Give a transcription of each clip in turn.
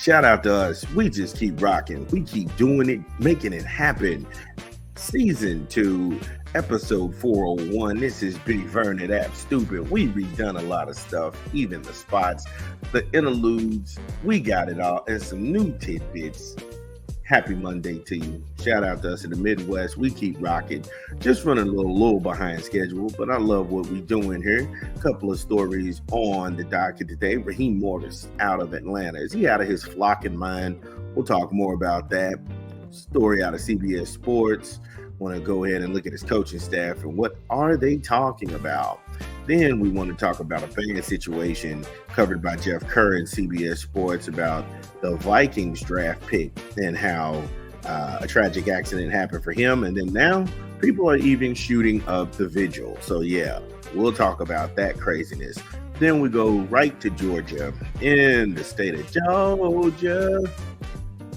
Shout out to us. We just keep rocking. We keep doing it, making it happen. Season 2, episode 401. This is Big Vernon App Stupid. We redone a lot of stuff, even the spots, the interludes. We got it all, and some new tidbits. Happy Monday to you. Shout out to us in the Midwest. We keep rocking. Just running a little behind schedule, but I love what we're doing here. A couple of stories on the docket today. Raheem Morris out of Atlanta. Is he out of his flocking mind? We'll talk more about that. Story out of CBS Sports. Want to go ahead and look at his coaching staff and what are they talking about. Then we want to talk about a bad situation covered by Jeff Kerr in CBS Sports about the Vikings draft pick and how a tragic accident happened for him. And then now people are even shooting up the vigil. So yeah, we'll talk about that craziness. Then we go right to Georgia. In the state of Georgia,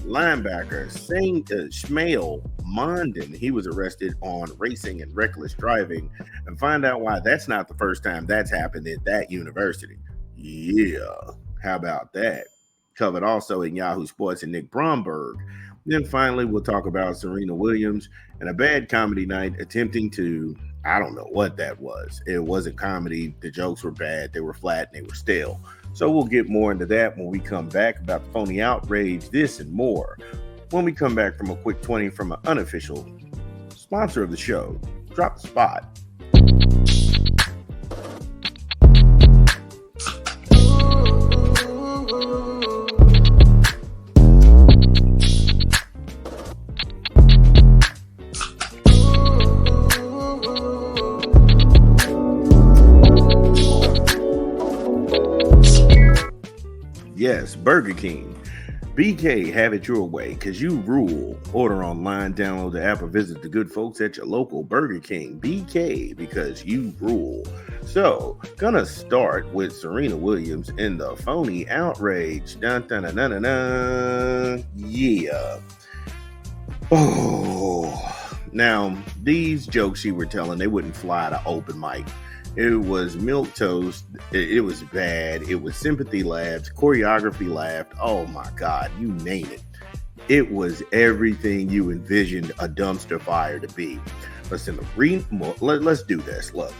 linebacker Shmail Mondon, he was arrested on racing and reckless driving, and find out why that's not the first time that's happened at that university. Yeah, how about that? Covered also in Yahoo Sports and Nick Bromberg. Then finally, we'll talk about Serena Williams and a bad comedy night attempting to, I don't know what that was. It wasn't comedy. The jokes were bad. They were flat and they were stale. So we'll get more into that when we come back about the phony outrage, this and more. When we come back from a quick 20 from an unofficial sponsor of the show, Drop the Spot. Yes, Burger King. BK, have it your way, because you rule. Order online, download the app, or visit the good folks at your local Burger King. BK, because you rule. So, gonna start with Serena Williams and the phony outrage. Dun, dun, dun, dun, dun, dun. Yeah. Oh. Now, these jokes she were telling, they wouldn't fly to open mic. It was milquetoast. It was bad. It was sympathy laughs, choreography laughed. Oh my God, you name it. It was everything you envisioned a dumpster fire to be. Listen, let's do this. Look,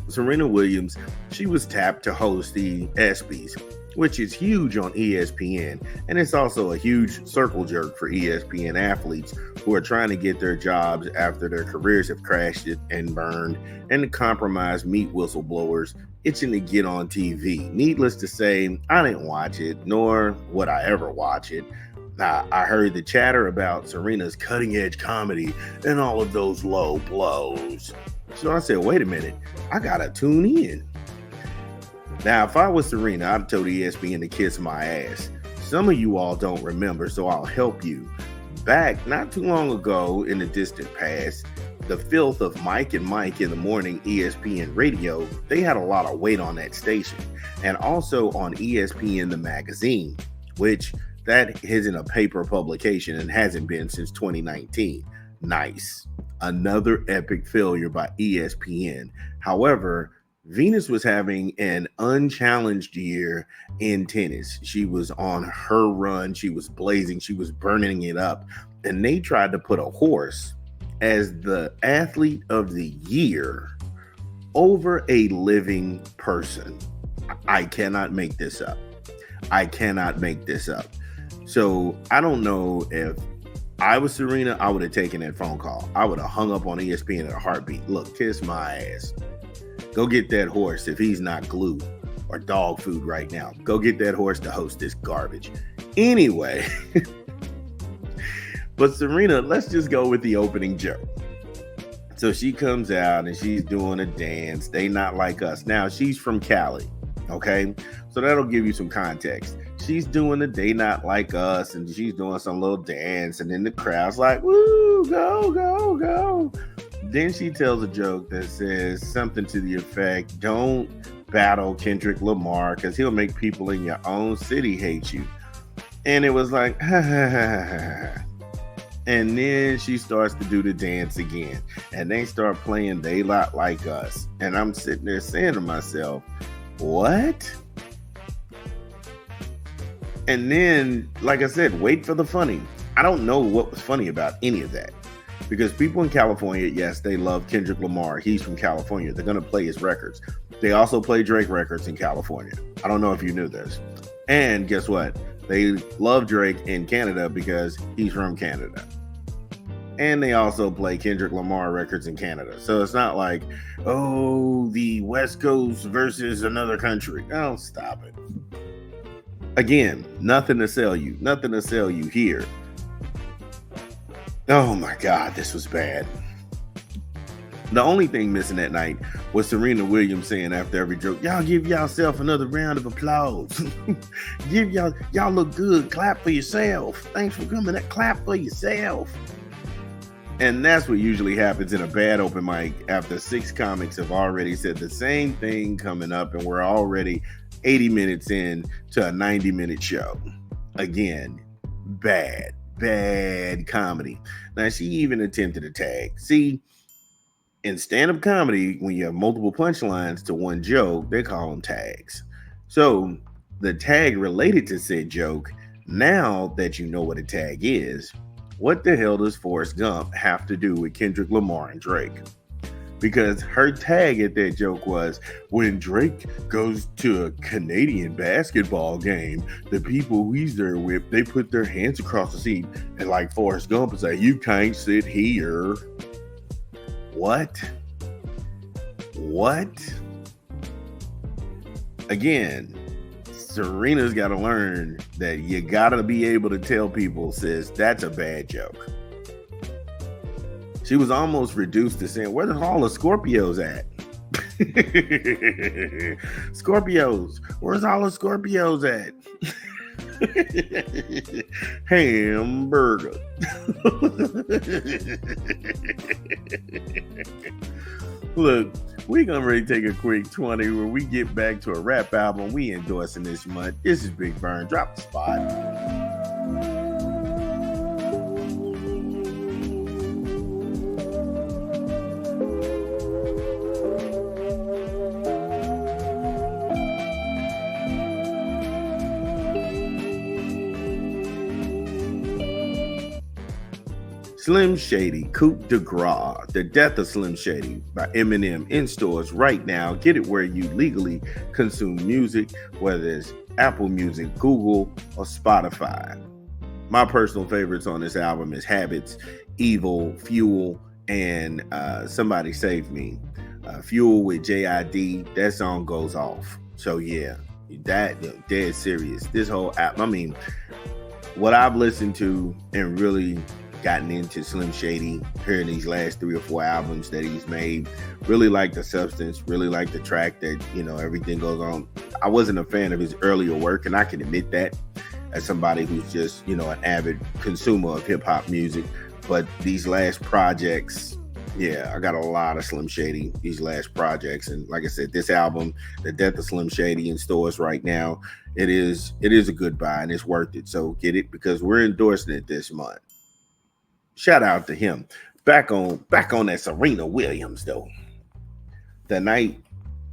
Serena Williams, she was tapped to host the Espys, which is huge on ESPN, and it's also a huge circle jerk for ESPN athletes who are trying to get their jobs after their careers have crashed and burned, and the compromised meat whistleblowers itching to get on TV. Needless to say, I didn't watch it, nor would I ever watch it. I heard the chatter about Serena's cutting-edge comedy and all of those low blows. So I said, wait a minute, I gotta tune in. Now, if I was Serena, I'd told ESPN to kiss my ass. Some of you all don't remember, so I'll help you. Back not too long ago in the distant past, the filth of Mike and Mike in the morning ESPN radio, they had a lot of weight on that station. And also on ESPN the magazine, which that isn't a paper publication and hasn't been since 2019. Nice. Another epic failure by ESPN. However, Venus was having an unchallenged year in tennis. She was on her run. She was blazing. She was burning it up. And they tried to put a horse as the athlete of the year over a living person. I cannot make this up. I cannot make this up. So I don't know if I was Serena, I would have taken that phone call. I would have hung up on ESPN at a heartbeat. Look, kiss my ass. Go get that horse if he's not glue or dog food right now. Go get that horse to host this garbage. Anyway, but Serena, let's just go with the opening joke. So she comes out and she's doing a dance. They not like us. Now, she's from Cali, okay? So that'll give you some context. She's doing the They Not Like Us, and she's doing some little dance, and then the crowd's like, woo, go, go, go. Then she tells a joke that says something to the effect, don't battle Kendrick Lamar because he'll make people in your own city hate you. And it was like, ha, ha, ha, ha, ha. And then she starts to do the dance again. And they start playing They Not Like Us. And I'm sitting there saying to myself, what? And then, like I said, wait for the funny. I don't know what was funny about any of that. Because people in California, yes, they love Kendrick Lamar. He's from California. They're going to play his records. They also play Drake records in California. I don't know if you knew this. And guess what? They love Drake in Canada because he's from Canada. And they also play Kendrick Lamar records in Canada. So it's not like, oh, the West Coast versus another country. Oh, stop it. Again, nothing to sell you. Nothing to sell you here. Oh my God, this was bad. The only thing missing that night was Serena Williams saying after every joke, y'all give yourself another round of applause. Give y'all look good. Clap for yourself. Thanks for coming. Clap for yourself. And that's what usually happens in a bad open mic after 6 comics have already said the same thing coming up and we're already 80 minutes in to a 90-minute show. Again, bad comedy. Now, she even attempted a tag. See, in stand-up comedy, when you have multiple punchlines to one joke, they call them tags. So the tag related to said joke, now that you know what a tag is, what the hell does Forrest Gump have to do with Kendrick Lamar and Drake? Because her tag at that joke was, when Drake goes to a Canadian basketball game, the people he's there with, they put their hands across the seat and like Forrest Gump and say, you can't sit here. What? Again, Serena's got to learn that you got to be able to tell people, sis, that's a bad joke. She was almost reduced to saying, where the all the Scorpios at? Scorpios. Where's all the Scorpios at? Hamburger. Look, we're going to really take a quick 20 where we get back to a rap album we endorsing this month. This is Big Vern. Drop the spot. Slim Shady, Coup de Grace, The Death of Slim Shady by Eminem in stores right now. Get it where you legally consume music, whether it's Apple Music, Google, or Spotify. My personal favorites on this album is Habits, Evil, Fuel, and Somebody Save Me. Fuel with J.I.D., that song goes off. So yeah, that dead serious. This whole album, I mean, what I've listened to and really gotten into Slim Shady, hearing these last 3 or 4 albums that he's made, really like the substance, really like the track that, everything goes on. I wasn't a fan of his earlier work, and I can admit that as somebody who's just, an avid consumer of hip-hop music. But these last projects, yeah, I got a lot of Slim Shady, these last projects. And like I said, this album, The Death of Slim Shady, in stores right now, it is a good buy and it's worth it. So get it, because we're endorsing it this month. Shout out to him. Back on that Serena Williams, though. The night,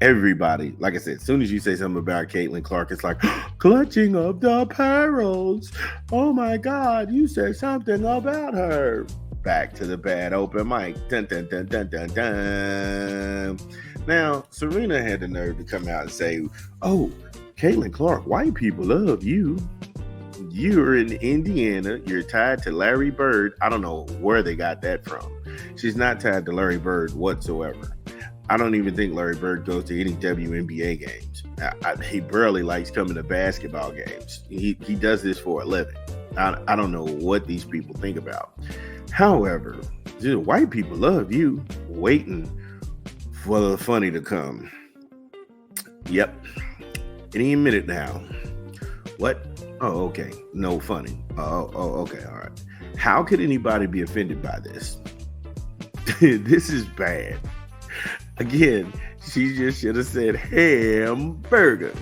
everybody, like I said, as soon as you say something about Caitlin Clark, it's like, clutching of the pearls. Oh my God, you said something about her. Back to the bad open mic. Dun, dun, dun, dun, dun, dun. Now, Serena had the nerve to come out and say, oh, Caitlin Clark, white people love you. You're in Indiana. You're tied to Larry Bird. I don't know where they got that from. She's not tied to Larry Bird whatsoever. I don't even think Larry Bird goes to any WNBA games. He barely likes coming to basketball games. He does this for a living. I don't know what these people think about. However, white people love you. Waiting for the funny to come. Yep. Any minute now. What? Oh, okay. No funny. Oh, okay. All right. How could anybody be offended by this? This is bad. Again, she just should have said hamburger.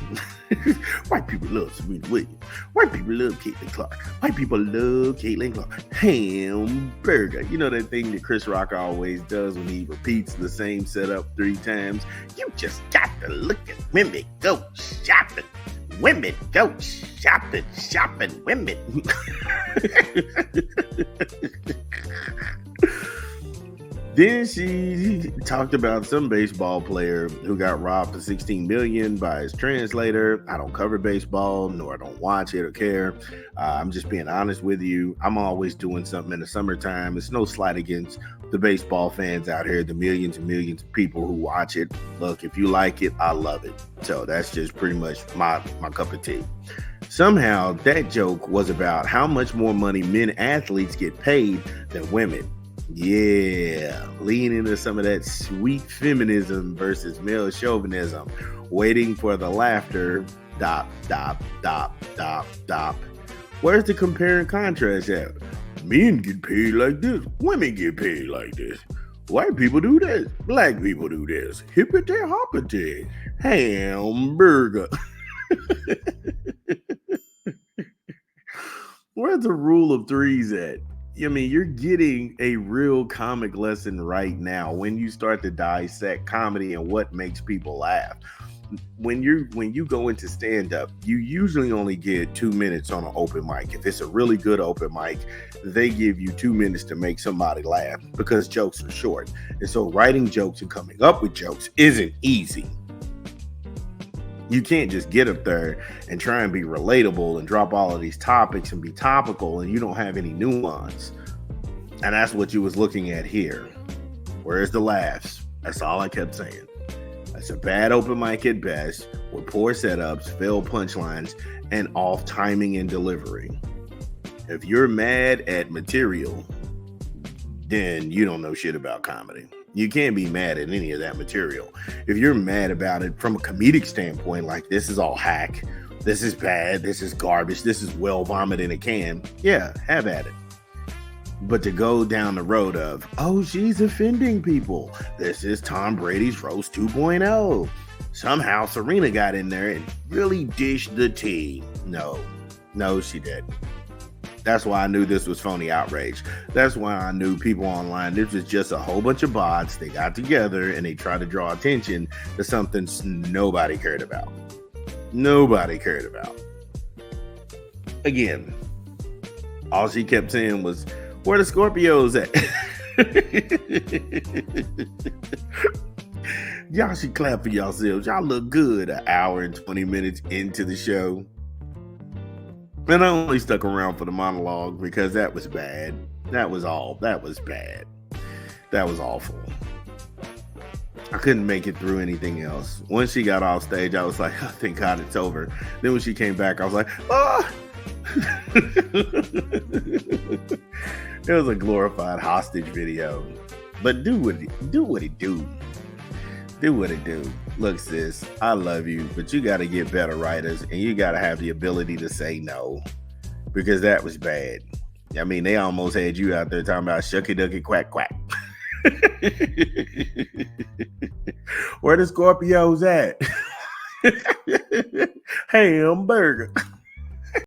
White people love Serena Williams. White people love Caitlin Clark. White people love Caitlin Clark. Hamburger. You know that thing that Chris Rock always does when he repeats the same setup 3 times? You just got to look at when they go shopping. women go shopping, women. Then she talked about some baseball player who got robbed for $16 million by his translator. I don't cover baseball, nor I don't watch it or care. I'm just being honest with you. I'm always doing something in the summertime. It's no slight against the baseball fans out here, the millions and millions of people who watch it. Look, if you like it, I love it. So that's just pretty much my cup of tea. Somehow that joke was about how much more money men athletes get paid than women. Yeah, lean into some of that sweet feminism versus male chauvinism. Waiting for the laughter. Dop. Where's the compare and contrast at? Men get paid like this. Women get paid like this. White people do this. Black people do this. Hippity hoppity. Hamburger. Where's the rule of threes at? I mean, you're getting a real comic lesson right now when you start to dissect comedy and what makes people laugh. When you go into stand-up, you usually only get 2 minutes on an open mic. If it's a really good open mic, they give you 2 minutes to make somebody laugh because jokes are short. And so writing jokes and coming up with jokes isn't easy. You can't just get up there and try and be relatable and drop all of these topics and be topical and you don't have any nuance. And that's what you was looking at here. Where's the laughs? That's all I kept saying. It's a bad open mic at best with poor setups, failed punchlines, and off timing and delivery. If you're mad at material, then you don't know shit about comedy. You can't be mad at any of that material. If you're mad about it from a comedic standpoint, like this is all hack, this is bad, this is garbage, this is well vomit in a can, yeah, have at it. But to go down the road of, oh, she's offending people. This is Tom Brady's Roast 2.0. Somehow Serena got in there and really dished the tea. No, she didn't. That's why I knew this was phony outrage. That's why I knew people online, this was just a whole bunch of bots. They got together and they tried to draw attention to something nobody cared about. Nobody cared about. Again, all she kept saying was, where the Scorpios at? Y'all should clap for yourselves. Y'all look good an hour and 20 minutes into the show. And I only stuck around for the monologue because that was bad. That was bad. That was awful. I couldn't make it through anything else. Once she got off stage, I was like, oh, thank God it's over. Then when she came back, I was like, oh! It was a glorified hostage video. But do what it do. Do what it do. Look, sis, I love you, but you got to get better writers and you got to have the ability to say no because that was bad. I mean, they almost had you out there talking about shucky ducky quack quack. Where the Scorpios at? Hamburger.